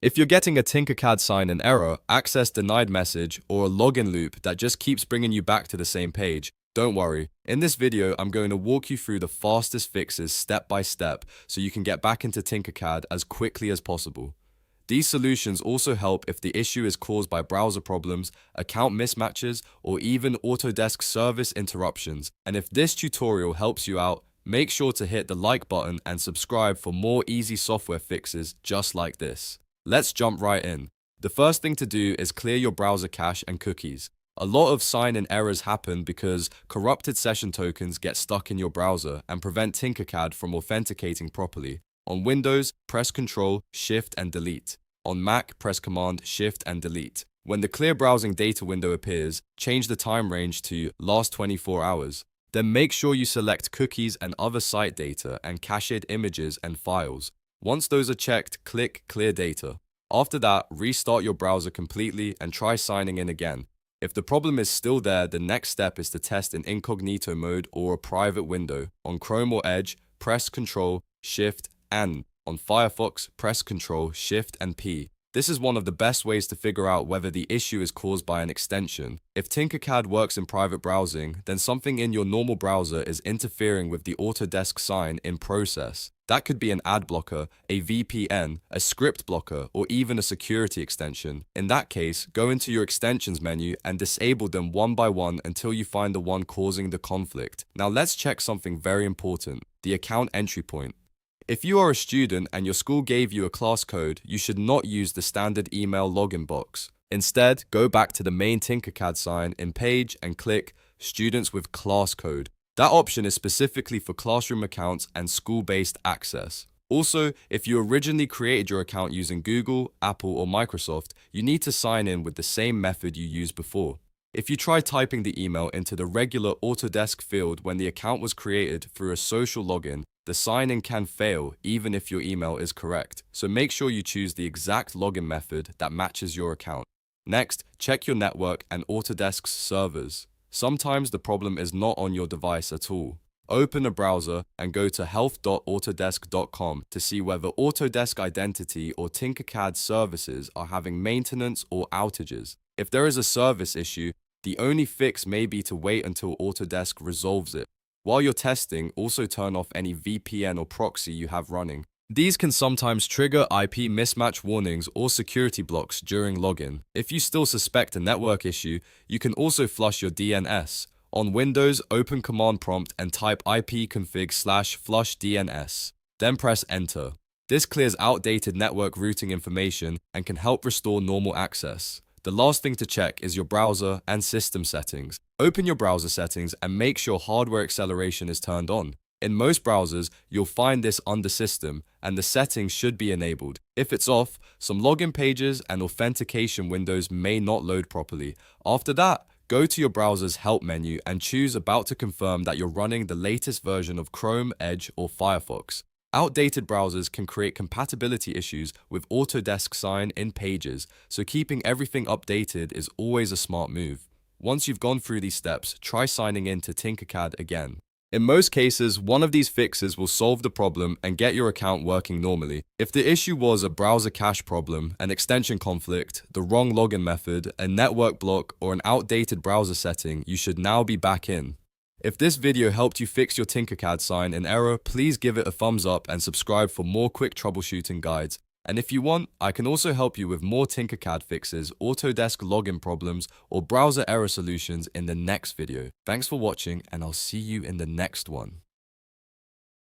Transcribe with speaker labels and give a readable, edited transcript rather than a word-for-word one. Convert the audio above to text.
Speaker 1: If you're getting a Tinkercad sign-in error, access denied message, or a login loop that just keeps bringing you back to the same page, don't worry. In this video, I'm going to walk you through the fastest fixes step by step so you can get back into Tinkercad as quickly as possible. These solutions also help if the issue is caused by browser problems, account mismatches, or even Autodesk service interruptions. And if this tutorial helps you out, make sure to hit the like button and subscribe for more easy software fixes just like this. Let's jump right in. The first thing to do is clear your browser cache and cookies. A lot of sign-in errors happen because corrupted session tokens get stuck in your browser and prevent Tinkercad from authenticating properly. On Windows, press Ctrl, Shift and Delete. On Mac, press Command, Shift and Delete. When the clear browsing data window appears, change the time range to last 24 hours. Then make sure you select cookies and other site data and cached images and files. Once those are checked, click Clear Data. After that, restart your browser completely and try signing in again. If the problem is still there, the next step is to test in Incognito mode or a private window. On Chrome or Edge, press Ctrl, Shift, and on Firefox, press Ctrl, Shift, and P. This is one of the best ways to figure out whether the issue is caused by an extension. If Tinkercad works in private browsing, then something in your normal browser is interfering with the Autodesk sign-in process. That could be an ad blocker, a VPN, a script blocker, or even a security extension. In that case, go into your extensions menu and disable them one by one until you find the one causing the conflict. Now let's check something very important, the account entry point. If you are a student and your school gave you a class code, you should not use the standard email login box. Instead, go back to the main Tinkercad sign-in page and click Students with Class Code. That option is specifically for classroom accounts and school-based access. Also, if you originally created your account using Google, Apple, or Microsoft, you need to sign in with the same method you used before. If you try typing the email into the regular Autodesk field when the account was created through a social login, the sign-in can fail even if your email is correct. So make sure you choose the exact login method that matches your account. Next, check your network and Autodesk's servers. Sometimes the problem is not on your device at all. Open a browser and go to health.autodesk.com to see whether Autodesk Identity or Tinkercad services are having maintenance or outages. If there is a service issue, the only fix may be to wait until Autodesk resolves it. While you're testing, also turn off any VPN or proxy you have running. These can sometimes trigger IP mismatch warnings or security blocks during login. If you still suspect a network issue, you can also flush your DNS. On Windows, open Command Prompt and type ipconfig/flush DNS. Then press Enter. This clears outdated network routing information and can help restore normal access. The last thing to check is your browser and system settings. Open your browser settings and make sure hardware acceleration is turned on. In most browsers, you'll find this under System, and the settings should be enabled. If it's off, some login pages and authentication windows may not load properly. After that, go to your browser's Help menu and choose About to confirm that you're running the latest version of Chrome, Edge, or Firefox. Outdated browsers can create compatibility issues with Autodesk sign-in pages, so keeping everything updated is always a smart move. Once you've gone through these steps, try signing in to Tinkercad again. In most cases, one of these fixes will solve the problem and get your account working normally. If the issue was a browser cache problem, an extension conflict, the wrong login method, a network block, or an outdated browser setting, you should now be back in. If this video helped you fix your Tinkercad sign-in error, please give it a thumbs up and subscribe for more quick troubleshooting guides. And if you want, I can also help you with more Tinkercad fixes, Autodesk login problems, or browser error solutions in the next video. Thanks for watching, and I'll see you in the next one.